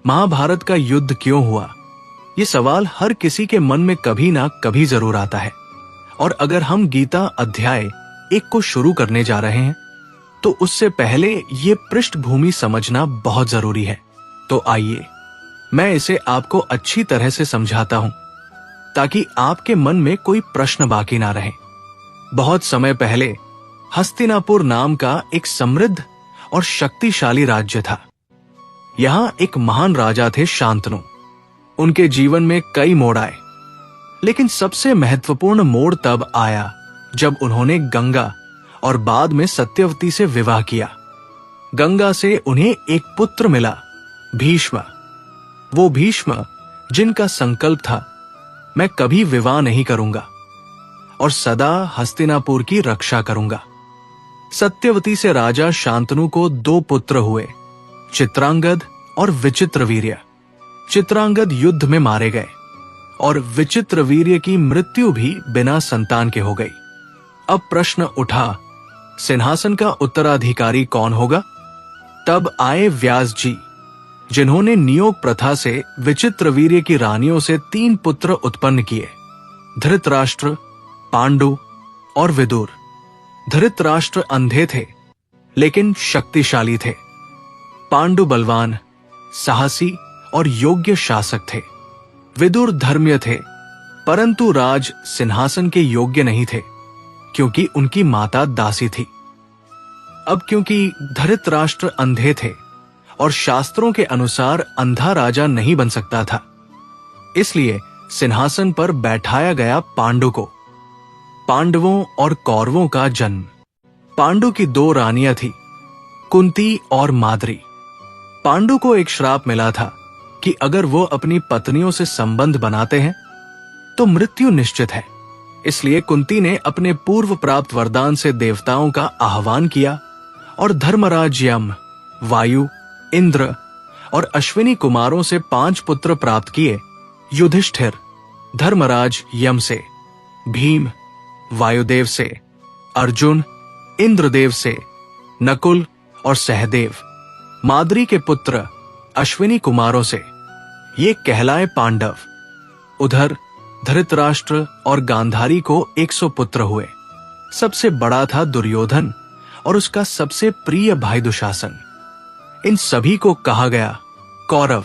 महाभारत का युद्ध क्यों हुआ? ये सवाल हर किसी के मन में कभी ना कभी जरूर आता है। और अगर हम गीता अध्याय 1 को शुरू करने जा रहे हैं तो उससे पहले ये पृष्ठभूमि समझना बहुत जरूरी है। तो आइए मैं इसे आपको अच्छी तरह से समझाता हूं ताकि आपके मन में कोई प्रश्न बाकी ना रहे। बहुत समय पहले हस्तिनापुर नाम का एक समृद्ध और शक्तिशाली राज्य था। यहां एक महान राजा थे शांतनु। उनके जीवन में कई मोड़ आए, लेकिन सबसे महत्वपूर्ण मोड़ तब आया जब उन्होंने गंगा और बाद में सत्यवती से विवाह किया। गंगा से उन्हें एक पुत्र मिला, भीष्म। वो भीष्म जिनका संकल्प था, मैं कभी विवाह नहीं करूंगा और सदा हस्तिनापुर की रक्षा करूंगा। सत्यवती से राजा शांतनु को 2 पुत्र हुए, चित्रांगद और विचित्रवीर्य। चित्रांगद युद्ध में मारे गए और विचित्रवीर्य की मृत्यु भी बिना संतान के हो गई। अब प्रश्न उठा, सिंहासन का उत्तराधिकारी कौन होगा? तब आए व्यास जी, जिन्होंने नियोग प्रथा से विचित्रवीर्य की रानियों से 3 पुत्र उत्पन्न किए, धृतराष्ट्र, पांडु और विदुर। धृतराष्ट्र अंधे थे लेकिन शक्तिशाली थे। पांडु बलवान, साहसी और योग्य शासक थे। विदुर धर्म्य थे, परंतु राज सिंहासन के योग्य नहीं थे क्योंकि उनकी माता दासी थी। अब क्योंकि धृतराष्ट्र अंधे थे और शास्त्रों के अनुसार अंधा राजा नहीं बन सकता था, इसलिए सिंहासन पर बैठाया गया पांडु को। पांडवों और कौरवों का जन्म। पांडु की 2 रानियां थी, कुंती और माद्री। पांडु को एक श्राप मिला था कि अगर वो अपनी पत्नियों से संबंध बनाते हैं तो मृत्यु निश्चित है। इसलिए कुंती ने अपने पूर्व प्राप्त वरदान से देवताओं का आह्वान किया और धर्मराज यम, वायु, इंद्र और अश्विनी कुमारों से 5 पुत्र प्राप्त किए। युधिष्ठिर, धर्मराज यम से, भीम, वायुदेव से, अर्जुन, इंद्रदेव से, नकुल और सहदेव, माद्री के पुत्र अश्विनी कुमारों से। ये कहलाए पांडव। उधर धृतराष्ट्र और गांधारी को 100 पुत्र हुए। सबसे बड़ा था दुर्योधन और उसका सबसे प्रिय भाई दुशासन। इन सभी को कहा गया कौरव।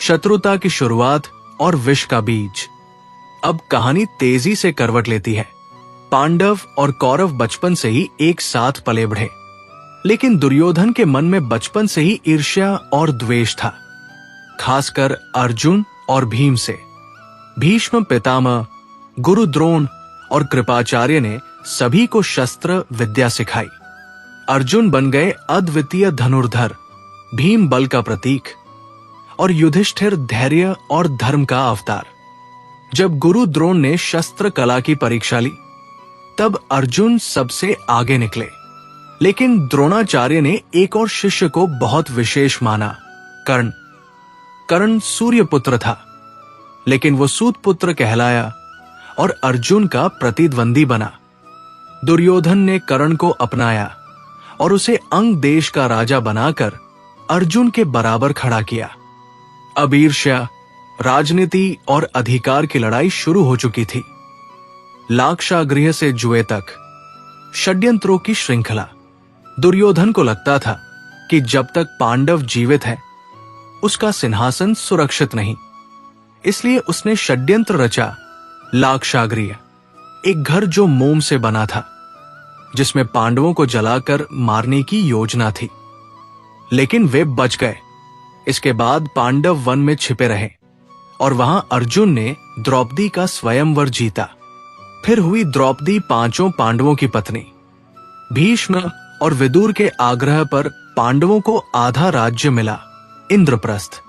शत्रुता की शुरुआत और विष का बीज। अब कहानी तेजी से करवट लेती है। पांडव और कौरव बचपन से ही एक साथ पले बढ़े, लेकिन दुर्योधन के मन में बचपन से ही ईर्ष्या और द्वेष था, खासकर अर्जुन और भीम से। भीष्म पितामह, गुरु द्रोण और कृपाचार्य ने सभी को शस्त्र विद्या सिखाई। अर्जुन बन गए अद्वितीय धनुर्धर, भीम बल का प्रतीक और युधिष्ठिर धैर्य और धर्म का अवतार। जब गुरु द्रोण ने शस्त्र कला की परीक्षा ली तब अर्जुन सबसे आगे निकले, लेकिन द्रोणाचार्य ने एक और शिष्य को बहुत विशेष माना, कर्ण। कर्ण सूर्य पुत्र था, लेकिन वो सूत पुत्र कहलाया और अर्जुन का प्रतिद्वंदी बना। दुर्योधन ने कर्ण को अपनाया और उसे अंग देश का राजा बनाकर अर्जुन के बराबर खड़ा किया। अब ईर्ष्या, राजनीति और अधिकार की लड़ाई शुरू हो चुकी थी। लाक्षागृह से जुए तक षड्यंत्रों की श्रृंखला। दुर्योधन को लगता था कि जब तक पांडव जीवित हैं, उसका सिंहासन सुरक्षित नहीं। इसलिए उसने षड्यंत्र रचा। लाक्षागृह, एक घर जो मोम से बना था, जिसमें पांडवों को जलाकर मारने की योजना थी, लेकिन वे बच गए। इसके बाद पांडव वन में छिपे रहे और वहां अर्जुन ने द्रौपदी का स्वयंवर जीता। फिर हुई द्रौपदी 5 पांडवों की पत्नी। भीष्म और विदुर के आग्रह पर पांडवों को आधा राज्य मिला, इंद्रप्रस्थ।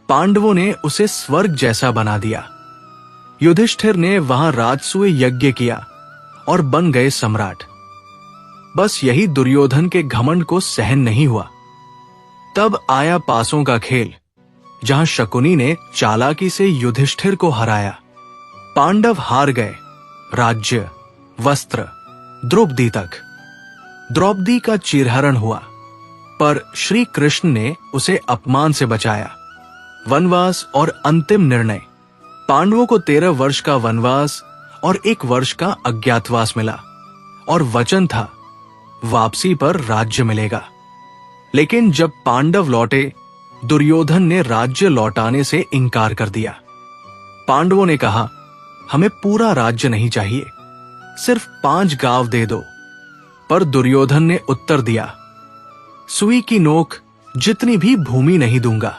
पांडवों ने उसे स्वर्ग जैसा बना दिया। युधिष्ठिर ने वहां राजसूय यज्ञ किया और बन गए सम्राट। बस यही दुर्योधन के घमंड को सहन नहीं हुआ। तब आया पासों का खेल, जहां शकुनी ने चालाकी से युधिष्ठिर को हराया। पांडव हार गए, राज्य, वस्त्र, द्रौपदी तक। द्रौपदी का चीरहरण हुआ, पर श्री कृष्ण ने उसे अपमान से बचाया। वनवास और अंतिम निर्णय। पांडवों को 13 वर्ष का वनवास और 1 वर्ष का अज्ञातवास मिला और वचन था वापसी पर राज्य मिलेगा। लेकिन जब पांडव लौटे, दुर्योधन ने राज्य लौटाने से इनकार कर दिया। पांडवों ने कहा, हमें पूरा राज्य नहीं चाहिए, सिर्फ 5 गांव दे दो। पर दुर्योधन ने उत्तर दिया, सुई की नोक जितनी भी भूमि नहीं दूंगा।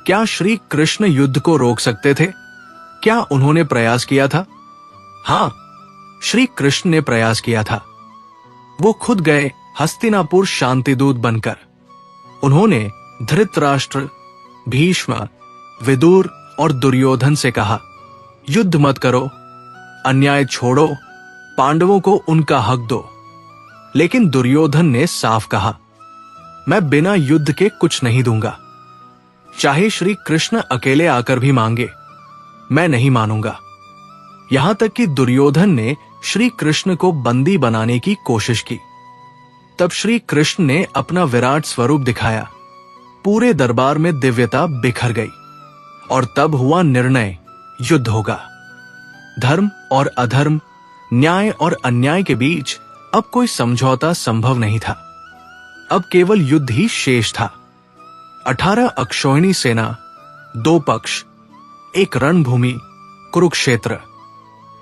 क्या श्री कृष्ण युद्ध को रोक सकते थे? क्या उन्होंने प्रयास किया था? हां, श्री कृष्ण ने प्रयास किया था। वो खुद गए हस्तिनापुर शांतिदूत बनकर। उन्होंने धृतराष्ट्र, भीष्म, विदुर और दुर्योधन से कहा, युद्ध मत करो, अन्याय छोड़ो, पांडवों को उनका हक दो। लेकिन दुर्योधन ने साफ कहा, मैं बिना युद्ध के कुछ नहीं दूंगा। चाहे श्री कृष्ण अकेले आकर भी मांगे, मैं नहीं मानूंगा। यहां तक कि दुर्योधन ने श्री कृष्ण को बंदी बनाने की कोशिश की। तब श्री कृष्ण ने अपना विराट स्वरूप दिखाया। पूरे दरबार में दिव्यता बिखर गई और तब हुआ निर्णय, युद्ध होगा। धर्म और अधर्म, न्याय और अन्याय के बीच अब कोई समझौता संभव नहीं था। अब केवल युद्ध ही शेष था। 18 अक्षौहिणी सेना, 2 पक्ष, एक रणभूमि, कुरुक्षेत्र।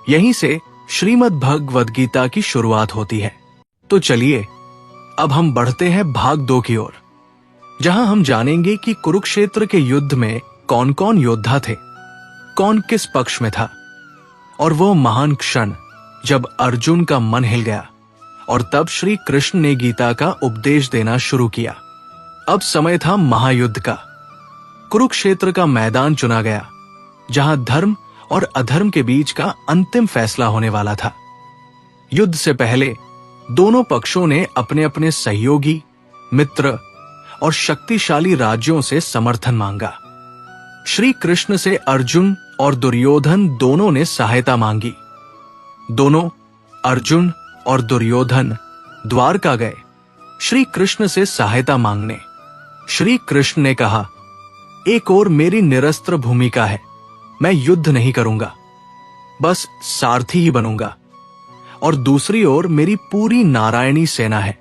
यहीं से श्रीमद् भगवद गीता की शुरुआत होती है। तो चलिए अब हम बढ़ते हैं भाग 2 की ओर, जहां हम जानेंगे कि कुरुक्षेत्र के युद्ध में कौन कौन योद्धा थे, कौन किस पक्ष में था, और वो महान क्षण जब अर्जुन का मन हिल गया और तब श्री कृष्ण ने गीता का उपदेश देना शुरू किया। अब समय था महायुद्ध का। कुरुक्षेत्र का मैदान चुना गया, जहां धर्म और अधर्म के बीच का अंतिम फैसला होने वाला था। युद्ध से पहले दोनों पक्षों ने अपने अपने सहयोगी, मित्र और शक्तिशाली राज्यों से समर्थन मांगा। श्री कृष्ण से अर्जुन और दुर्योधन दोनों ने सहायता मांगी। दोनों, अर्जुन और दुर्योधन, द्वारका गए श्री कृष्ण से सहायता मांगने। श्री कृष्ण ने कहा, एक ओर मेरी निरस्त्र भूमिका है, मैं युद्ध नहीं करूंगा, बस सारथी ही बनूंगा, और दूसरी ओर मेरी पूरी नारायणी सेना है।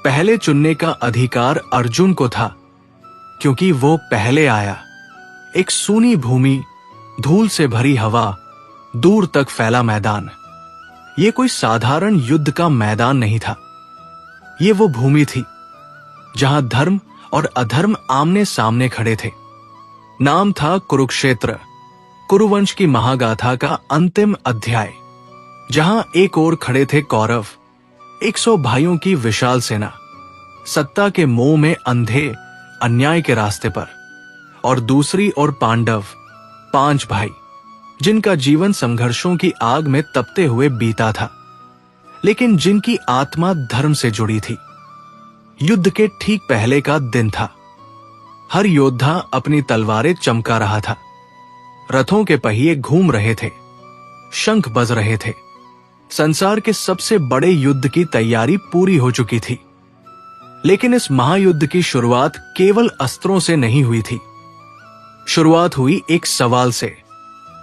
पहले चुनने का अधिकार अर्जुन को था, क्योंकि वो पहले आया। एक सूनी भूमि, धूल से भरी हवा, दूर तक फैला मैदान। ये कोई साधारण युद्ध का मैदान नहीं था। ये वो भूमि थी जहां धर्म और अधर्म आमने सामने खड़े थे। नाम था कुरुक्षेत्र, कुरुवंश की महागाथा का अंतिम अध्याय, जहां एक ओर खड़े थे कौरव, 100 भाइयों की विशाल सेना, सत्ता के मोह में अंधे अन्याय के रास्ते पर, और दूसरी ओर पांडव, 5 भाई, जिनका जीवन संघर्षों की आग में तपते हुए बीता था, लेकिन जिनकी आत्मा धर्म से जुड़ी थी। युद्ध के ठीक पहले का दिन था। हर योद्धा अपनी तलवारें चमका रहा था। रथों के पहिए घूम रहे थे, शंख बज रहे थे। संसार के सबसे बड़े युद्ध की तैयारी पूरी हो चुकी थी। लेकिन इस महायुद्ध की शुरुआत केवल अस्त्रों से नहीं हुई थी। शुरुआत हुई एक सवाल से,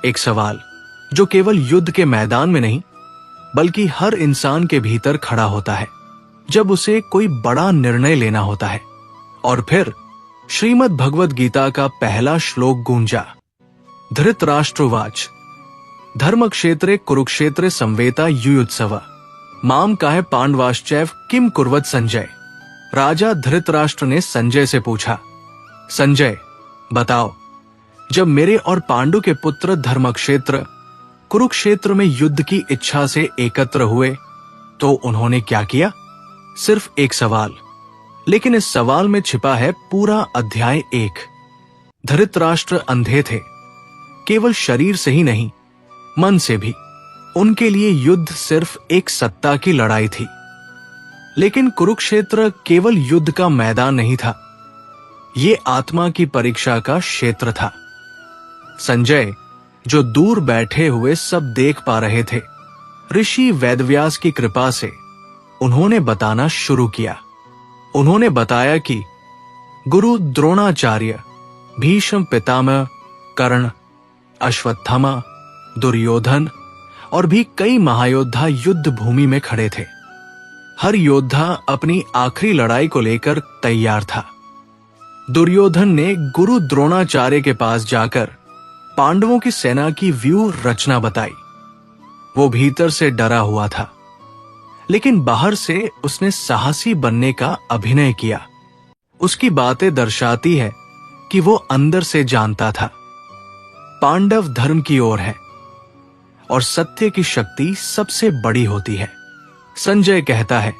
एक सवाल जो केवल युद्ध के मैदान में नहीं, बल्कि हर इंसान के भीतर खड़ा होता है जब उसे कोई बड़ा निर्णय लेना होता है। और फिर श्रीमद् भगवद गीता का पहला श्लोक गूंजा, धृतराष्ट्रवाच धर्मक्षेत्रे कुरुक्षेत्रे संवेता युयुत्सव माम काहे पांडवाश्चैव किम कुर्वत संजय। राजा धृतराष्ट्र ने संजय से पूछा, संजय बताओ, जब मेरे और पांडु के पुत्र धर्मक्षेत्र कुरुक्षेत्र में युद्ध की इच्छा से एकत्र हुए तो उन्होंने क्या किया? सिर्फ एक सवाल, लेकिन इस सवाल में छिपा है पूरा अध्याय 1। धृतराष्ट्र अंधे थे, केवल शरीर से ही नहीं, मन से भी। उनके लिए युद्ध सिर्फ एक सत्ता की लड़ाई थी। लेकिन कुरुक्षेत्र केवल युद्ध का मैदान नहीं था, ये आत्मा की परीक्षा का क्षेत्र था। संजय, जो दूर बैठे हुए सब देख पा रहे थे, ऋषि वेदव्यास की कृपा से उन्होंने बताना शुरू किया। उन्होंने बताया कि गुरु द्रोणाचार्य भीष्म पितामह, कर्ण, अश्वत्थामा, दुर्योधन और भी कई महायोद्धा युद्ध भूमि में खड़े थे। हर योद्धा अपनी आखिरी लड़ाई को लेकर तैयार था। दुर्योधन ने गुरु द्रोणाचार्य के पास जाकर पांडवों की सेना की व्यूह रचना बताई। वो भीतर से डरा हुआ था, लेकिन बाहर से उसने साहसी बनने का अभिनय किया। उसकी बातें दर्शाती है कि वो अंदर से जानता था पांडव धर्म की ओर है और सत्य की शक्ति सबसे बड़ी होती है। संजय कहता है,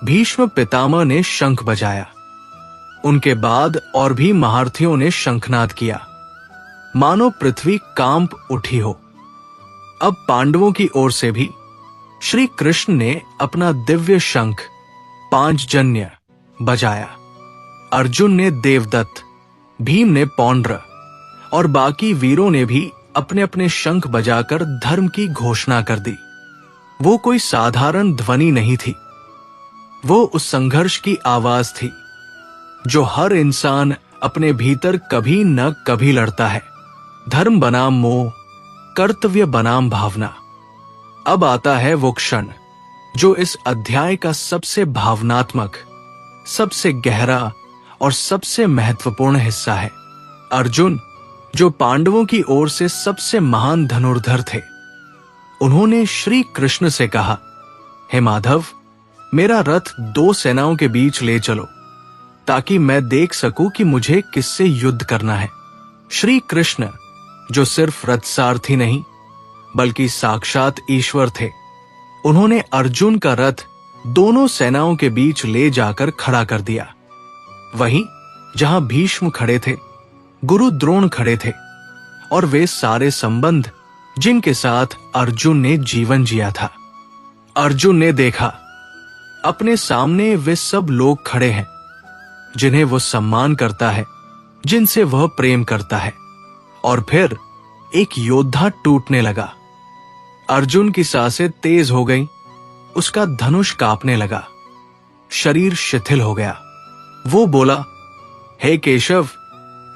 भीष्म पितामह ने शंख बजाया। उनके बाद और भी महारथियों ने शंखनाद किया, मानो पृथ्वी कांप उठी हो। अब पांडवों की ओर से भी श्री कृष्ण ने अपना दिव्य शंख पांचजन्य बजाया। अर्जुन ने देवदत्त, भीम ने पौंड्र और बाकी वीरों ने भी अपने अपने शंख बजाकर धर्म की घोषणा कर दी। वो कोई साधारण ध्वनि नहीं थी, वो उस संघर्ष की आवाज थी जो हर इंसान अपने भीतर कभी न कभी लड़ता है। धर्म बनाम मोह, कर्तव्य बनाम भावना। अब आता है वो क्षण जो इस अध्याय का सबसे भावनात्मक, सबसे गहरा और सबसे महत्वपूर्ण हिस्सा है। अर्जुन, जो पांडवों की ओर से सबसे महान धनुर्धर थे, उन्होंने श्री कृष्ण से कहा, हे माधव, मेरा रथ दो सेनाओं के बीच ले चलो ताकि मैं देख सकूं कि मुझे किससे युद्ध करना है। श्री कृष्ण, जो सिर्फ रथसारथी नहीं बल्कि साक्षात ईश्वर थे, उन्होंने अर्जुन का रथ दोनों सेनाओं के बीच ले जाकर खड़ा कर दिया। वहीं जहां भीष्म खड़े थे, गुरु द्रोण खड़े थे और वे सारे संबंध जिनके साथ अर्जुन ने जीवन जिया था। अर्जुन ने देखा अपने सामने वे सब लोग खड़े हैं जिन्हें वो सम्मान करता है, जिनसे वह प्रेम करता है। और फिर एक योद्धा टूटने लगा। अर्जुन की सांसें तेज हो गईं, उसका धनुष कांपने लगा, शरीर शिथिल हो गया। वो बोला, हे केशव,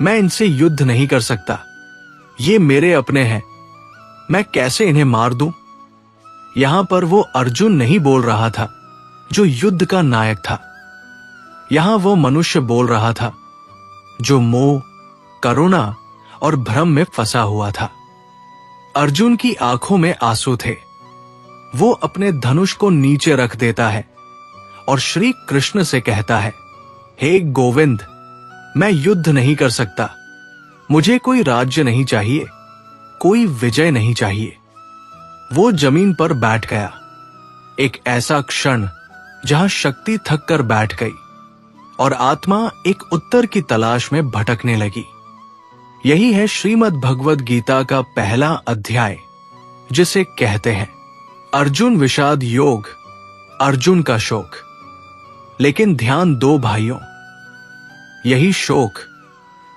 मैं इनसे युद्ध नहीं कर सकता। ये मेरे अपने हैं, मैं कैसे इन्हें मार दूं? यहां पर वो अर्जुन नहीं बोल रहा था जो युद्ध का नायक था। यहां वो मनुष्य बोल रहा था जो मोह, करुणा और भ्रम में फंसा हुआ था। अर्जुन की आंखों में आंसू थे। वो अपने धनुष को नीचे रख देता है और श्री कृष्ण से कहता है, हे गोविंद, मैं युद्ध नहीं कर सकता। मुझे कोई राज्य नहीं चाहिए, कोई विजय नहीं चाहिए। वो जमीन पर बैठ गया। एक ऐसा क्षण जहां शक्ति थक कर बैठ गई और आत्मा एक उत्तर की तलाश में भटकने लगी। यही है श्रीमद् भगवद गीता का पहला अध्याय, जिसे कहते हैं अर्जुन विषाद योग, अर्जुन का शोक। लेकिन ध्यान दो भाइयों, यही शोक,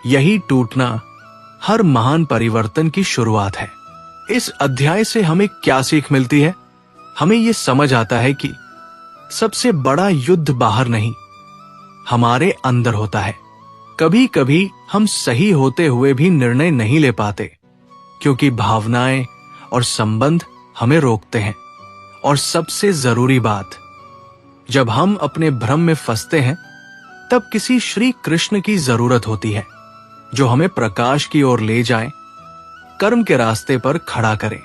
यही टूटना हर महान परिवर्तन की शुरुआत है। इस अध्याय से हमें क्या सीख मिलती है? हमें यह समझ आता है कि सबसे बड़ा युद्ध बाहर नहीं, हमारे अंदर होता है। कभी कभी हम सही होते हुए भी निर्णय नहीं ले पाते क्योंकि भावनाएं और संबंध हमें रोकते हैं। और सबसे जरूरी बात, जब हम अपने भ्रम में फंसते हैं तब किसी श्री कृष्ण की जरूरत होती है जो हमें प्रकाश की ओर ले जाए, कर्म के रास्ते पर खड़ा करे।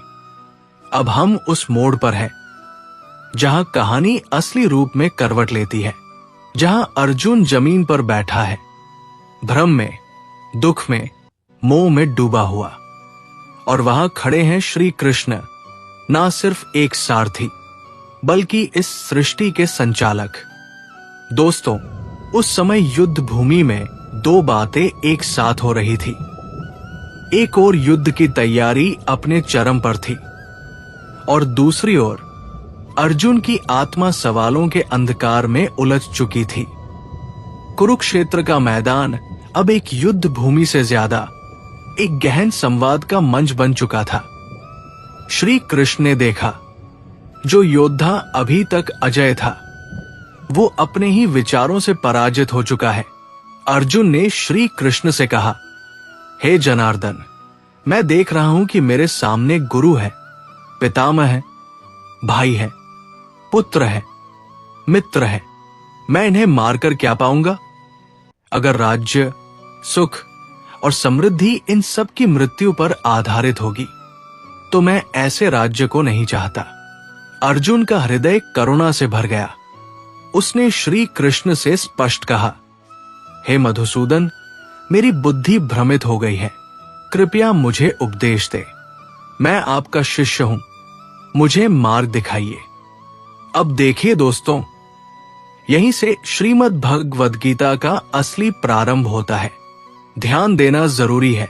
अब हम उस मोड़ पर हैं जहां कहानी असली रूप में करवट लेती है, जहां अर्जुन जमीन पर बैठा है, भ्रम में, दुख में, मोह में डूबा हुआ, और वहां खड़े हैं श्री कृष्ण, ना सिर्फ एक सारथी बल्कि इस सृष्टि के संचालक। दोस्तों, उस समय युद्ध भूमि में दो बातें एक साथ हो रही थी। एक ओर युद्ध की तैयारी अपने चरम पर थी और दूसरी ओर अर्जुन की आत्मा सवालों के अंधकार में उलझ चुकी थी। कुरुक्षेत्र का मैदान अब एक युद्ध भूमि से ज्यादा एक गहन संवाद का मंच बन चुका था। श्री कृष्ण ने देखा जो योद्धा अभी तक अजय था वो अपने ही विचारों से पराजित हो चुका है। अर्जुन ने श्री कृष्ण से कहा, हे जनार्दन, मैं देख रहा हूं कि मेरे सामने गुरु है, पितामह है, भाई है, पुत्र है, मित्र है। मैं इन्हें मारकर क्या पाऊंगा? अगर राज्य, सुख और समृद्धि इन सब की मृत्यु पर आधारित होगी तो मैं ऐसे राज्य को नहीं चाहता। अर्जुन का हृदय करुणा से भर गया। उसने श्री कृष्ण से स्पष्ट कहा, हे मधुसूदन, मेरी बुद्धि भ्रमित हो गई है, कृपया मुझे उपदेश दे। मैं आपका शिष्य हूं, मुझे मार्ग दिखाइए। अब देखिए दोस्तों, यहीं से श्रीमद् भगवद गीता का असली प्रारंभ होता है। ध्यान देना जरूरी है,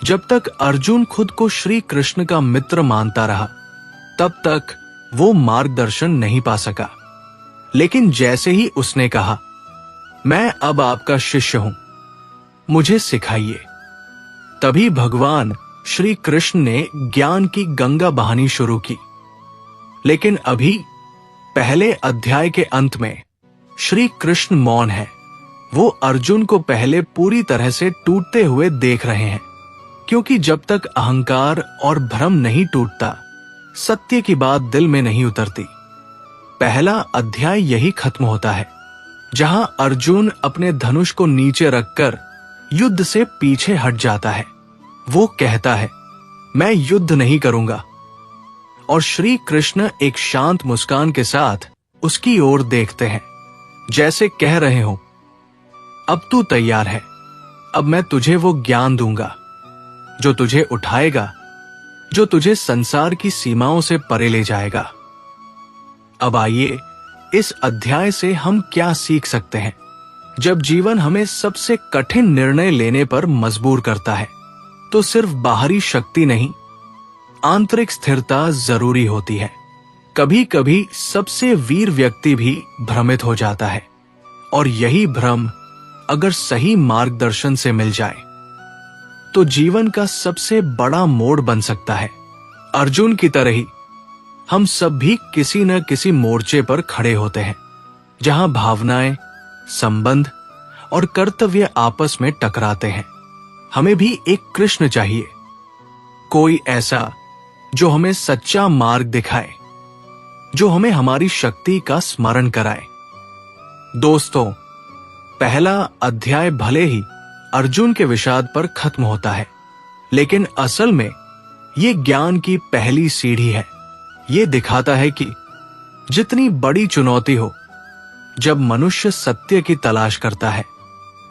जब तक अर्जुन खुद को श्री कृष्ण का मित्र मानता रहा तब तक वो मार्गदर्शन नहीं पा सका। लेकिन जैसे ही उसने कहा, मैं अब आपका शिष्य हूं, मुझे सिखाइए, तभी भगवान श्री कृष्ण ने ज्ञान की गंगा बहानी शुरू की। लेकिन अभी पहले अध्याय के अंत में श्री कृष्ण मौन है। वो अर्जुन को पहले पूरी तरह से टूटते हुए देख रहे हैं, क्योंकि जब तक अहंकार और भ्रम नहीं टूटता, सत्य की बात दिल में नहीं उतरती। पहला अध्याय यही खत्म होता है, जहां अर्जुन अपने धनुष को नीचे रखकर युद्ध से पीछे हट जाता है। वो कहता है, मैं युद्ध नहीं करूंगा। और श्री कृष्ण एक शांत मुस्कान के साथ उसकी ओर देखते हैं, जैसे कह रहे हो, अब तू तैयार है, अब मैं तुझे वो ज्ञान दूंगा जो तुझे उठाएगा, जो तुझे संसार की सीमाओं से परे ले जाएगा। अब आइए, इस अध्याय से हम क्या सीख सकते हैं? जब जीवन हमें सबसे कठिन निर्णय लेने पर मजबूर करता है, तो सिर्फ बाहरी शक्ति नहीं, आंतरिक स्थिरता जरूरी होती है। कभी कभी सबसे वीर व्यक्ति भी भ्रमित हो जाता है, और यही भ्रम अगर सही मार्गदर्शन से मिल जाए तो जीवन का सबसे बड़ा मोड़ बन सकता है। अर्जुन की तरह ही हम सब भी किसी न किसी मोर्चे पर खड़े होते हैं, जहां भावनाएं, संबंध और कर्तव्य आपस में टकराते हैं। हमें भी एक कृष्ण चाहिए, कोई ऐसा जो हमें सच्चा मार्ग दिखाए, जो हमें हमारी शक्ति का स्मरण कराए। दोस्तों, पहला अध्याय भले ही अर्जुन के विषाद पर खत्म होता है, लेकिन असल में ये ज्ञान की पहली सीढ़ी है। ये दिखाता है कि जितनी बड़ी चुनौती हो, जब मनुष्य सत्य की तलाश करता है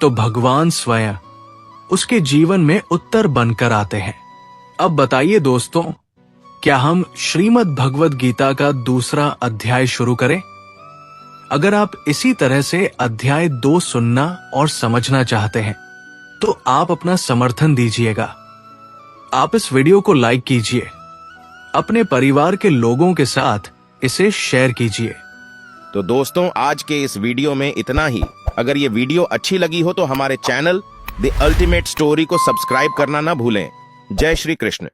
तो भगवान स्वयं उसके जीवन में उत्तर बनकर आते हैं। अब बताइए दोस्तों, क्या हम श्रीमद् भगवद गीता का दूसरा अध्याय शुरू करें? अगर आप इसी तरह से अध्याय 2 सुनना और समझना चाहते हैं तो आप अपना समर्थन दीजिएगा। आप इस वीडियो को लाइक कीजिए, अपने परिवार के लोगों के साथ इसे शेयर कीजिए। तो दोस्तों, आज के इस वीडियो में इतना ही। अगर ये वीडियो अच्छी लगी हो तो हमारे चैनल द अल्टीमेट स्टोरी को सब्सक्राइब करना ना भूलें। जय श्री कृष्ण।